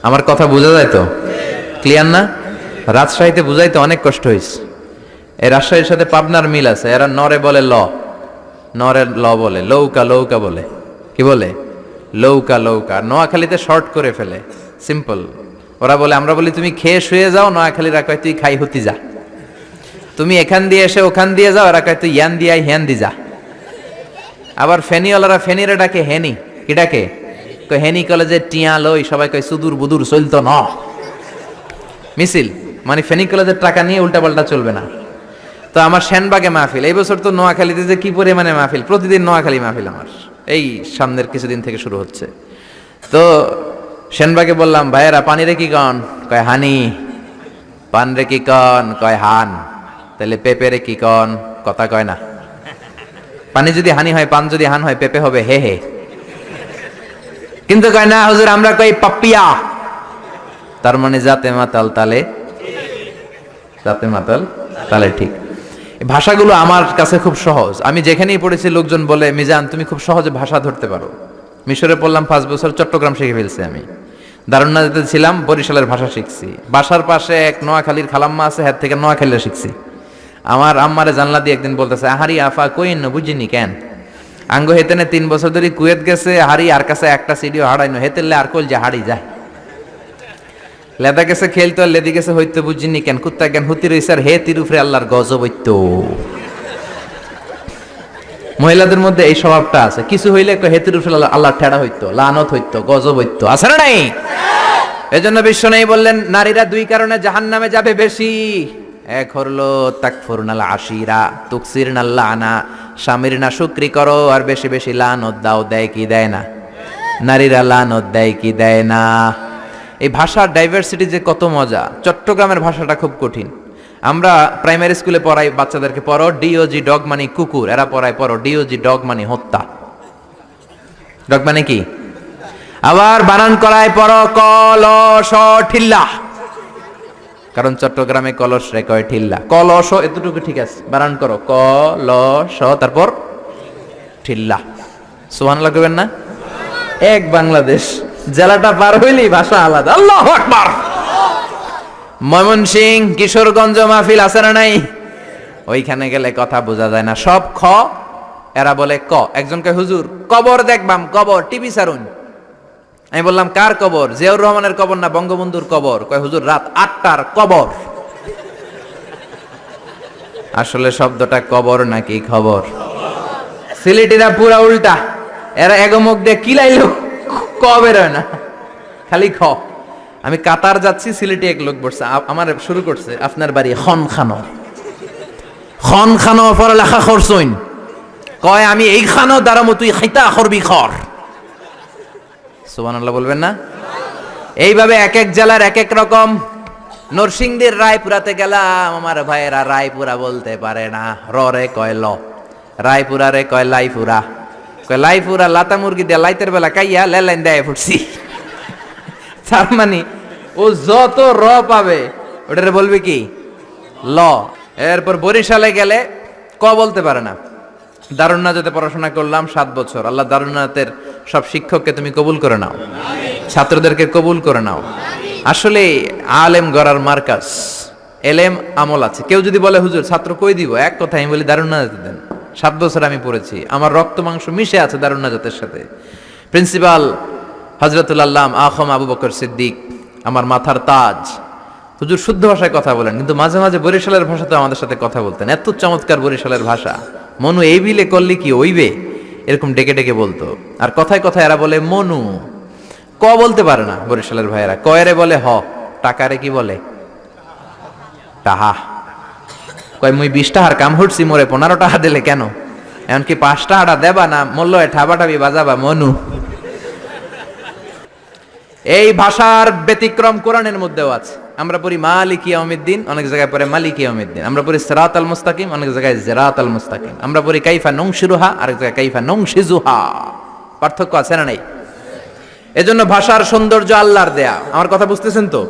আমার কথা বোঝা যায় তো? ক্লিয়ার না? রাজশাহীতে বুঝাইতে অনেক কষ্ট হয়েছে। এই রাজশাহীর সাথে পাবনার মিল আছে। এরা নরে বলে ল, নরের ল বলে, লৌকা লৌকা বলে। কি বলে? লৌকা লৌকা। নোয়াখালীতে শর্ট করে ফেলে, সিম্পল। ওরা বলে, আমরা বলি তুমি খেয়ে শুয়ে যাও, নোয়াখালীরা কয় তুই খাই হতি যা। তুমি এখান দিয়ে এসে ওখান দিয়ে যাও, এরা কয় তুই ইয়ান দিয়ে হ্যান দি যা। আবার ফেনিওয়ালারা ফেনিরে ডাকে হেনি। কি ডাকে? কয় হেনি কলেজে টিয়া লই, সবাই কয় সুদূর বুদুর চলতো ন মিছিল। মানে ফেনী কলেজের টাকা নিয়ে উল্টাপাল্টা চলবে না। তো আমার সেনবাগে মাহফিল, এই বছর তো নোয়াখালীতে যে কি পরিমাণে মাহফিল, প্রতিদিন নোয়াখালী মাহফিল আমার এই সামনের কিছুদিন থেকে শুরু হচ্ছে। তো সেনবাগে বললাম, ভাইয়েরা পানি রে কি কন? কয় হানি। পান রে কি কন? কয় হান। তাহলে পেঁপে রে কি কন? কথা কয় না। পানি যদি হানি হয়, পান যদি হান হয়, পেঁপে হবে হে হে। কিন্তু কয় না হুজুর, আমরা কই পাপ্পিয়া। তার মানে জাতে মাতাল তালে, জাতে মাতাল তালে ঠিক। ভাষাগুলো আমার কাছে খুব সহজ। আমি যেখানেই পড়েছি লোকজন বলে, মিজান তুমি খুব সহজে ভাষা ধরতে পারো। মিশরে পড়লাম 5 বছর, চট্টগ্রাম শিখে ফেলছি আমি। দারুন্নাতে ছিলাম, বরিশালের ভাষা শিখছি। বাসার পাশে এক নোয়াখালীর খালাম্মা আছে, হাত থেকে নোয়াখালীরা শিখছি। আমার আম্মারে জানলা দিয়ে একদিন বলতেছে, আহারি আফা কইন বুঝিনি কেন আঙ্গ হেতেনে 3 বছর ধরে কুয়েত গেছে, হারি আর কাছে একটা সিডিও হারাইনো, হেতেলে আর কইল যে হারি যায়। লেদা গেছে খেলতো, আর লেদি গেছে হইতো বুঝিনি কেন, কুত্তা জ্ঞান হুতি রইছে আর হে তিরুফরে আল্লাহর গজব হইতো। মহিলাদের মধ্যে এই স্বভাবটা আছে, কিছু হইলে হে তিরুফরে আল্লাহ ঠেড়া হইতো, লানত হইতো, গজব হইতো, আছে না নাই? এজন্য বিশ্ব নেই বললেন, নারীরা 2 কারণে জাহান্নামে যাবে বেশি। এক হলো তাকফুরনাল আশিরা, তুকসিরনাল লানা, স্বামীর না শুকরি করো আর বেশি বেশি লানত দাও। দেয় কি দেয় না? নারীরা লানত দেয় কি দেয় না? এই ভাষার ডাইভার্সিটি যে কত মজা। চট্টগ্রামের ভাষাটা খুব কঠিন। আমরা প্রাইমারি স্কুলে পড়াই বাচ্চাদেরকে, পড়ো ডিওজি ডগ মানে কুকুর, এরা পড়ায় পড়ো ডিওজি ডগ মানে হত্যা। ডগ মানে কি? আবার বানান করায় পড়ো কলস ঠিল্লা, কারণ চট্টগ্রামে কলস রে কয় ঠিল্লা। কলস এতটুকু ঠিক আছে, বানান করো কলস, তারপর ঠিল্লা। সুবহানাল্লাহ কইবেন না? এক বাংলাদেশ, জেলাটা পার হইলেই ভাষা আলাদা। আল্লাহু আকবার। ময়মনসিংহ, কিশোরগঞ্জ মাহফিল আছে না নাই? ওইখানে গেলে কথা বোঝা যায় না, সব খ, এরা বলে ক। একজন কয় হুজুর কবর দেখবাম, কবর টিভি সারুন। আমি বললাম কার কবর? জিয়াউর রহমানের কবর না বঙ্গবন্ধুর কবর? কয় হুজুর রাত 8টার কবর। আসলে শব্দটা কবর নাকি খবর? সিলেটিরা পুরা উল্টা, এরা এগমুখ দিয়ে কিলাইলো ক বের হয় না, খালি খ। আমি কাতার যাচ্ছি, সিলেটি এক লোক বসছে, আমার শুরু করছে, আপনার বাড়ি খন খানো, খন খানো পড়ালেখা করছইন? কয় আমি এই খানো দাঁড়ামো, তুই খাইতা করবি খর। সুবহানাল্লাহ বলবেন না? এইভাবে এক এক জেলার এক এক রকম। নরসিংদীর রায়পুরাতে গেলাম, আমার ভাইয়েরা রায়পুরা বলতে পারে না, রে কয় ল, রায়পুরা রে কয় লাইপুরা, কয় লাইপুরা লাতা মুরগি দিয়ে লাইতের বেলা কাইয়া লেলাইন দেয় ফুটছি। তার মানে ও যত র পাবে ওটারে বলবে কি ল। এরপর বরিশালে গেলে ক বলতে পারে না। দারুন্নাতে পড়াশোনা করলাম 7 বছর। আল্লাহ দারুন্নাতের সব শিক্ষককে তুমি কবুল করে নাও, ছাত্রদেরকে কবুল করে নাও। আসলে আলেম গড়ার মার্কাজ, এলেম আমল আছে। কেউ যদি বলে হুজুর ছাত্র কই দিব, এক কথা আমি বলি দারুন্নাতে দেন। 7 বছর আমি পড়েছি, আমার রক্ত মাংস মিশে আছে দারুন্নাতের সাথে। প্রিন্সিপাল হযরতুল আল্লাম আখম আবু বকর সিদ্দিক আমার মাথার তাজ। হুজুর শুদ্ধ ভাষায় কথা বলেন, কিন্তু মাঝে মাঝে বরিশালের ভাষাতে আমাদের সাথে কথা বলতেন। এত চমৎকার বরিশালের ভাষা, মনু এই বিলে করলে কি ওইবে, এরকম ডেকে ডেকে বলতো। আর কথায় কথায় এরা বলে মনু, ক বলতে পারে না বরিশালের ভাইয়েরা। কয়রে বলে হ, টাকারে কি বলে টাহা। কয় মুই 20 টাকার কাম হচ্ছি, মোরে 15 টাকা দিলে কেন? এমনকি 5 টাকাটা দেবা না, মূল্য ঠাবাটাবি বাজাবা মনু। এই ভাষার ব্যতিক্রম কোরআনের মধ্যেও আছে। আমরা পড়ি মালিকি ইয়াউমিদ্দিন, অনেক জায়গায় পড়ে মালিকি ইয়াউমিদ্দিন। আমরা পড়ি সিরাতাল মুস্তাকিম, অনেক জায়গায় জিরাতাল মুস্তাকিম। আমরা পড়ি কাইফা নুনশিরুহা, আরেক জায়গায় কাইফা নুনশিজুহা। পার্থক্য আছে না নাই? এজন্য ভাষার সৌন্দর্য আল্লাহর দেয়া। আমার কথা বুঝতেছেন তো?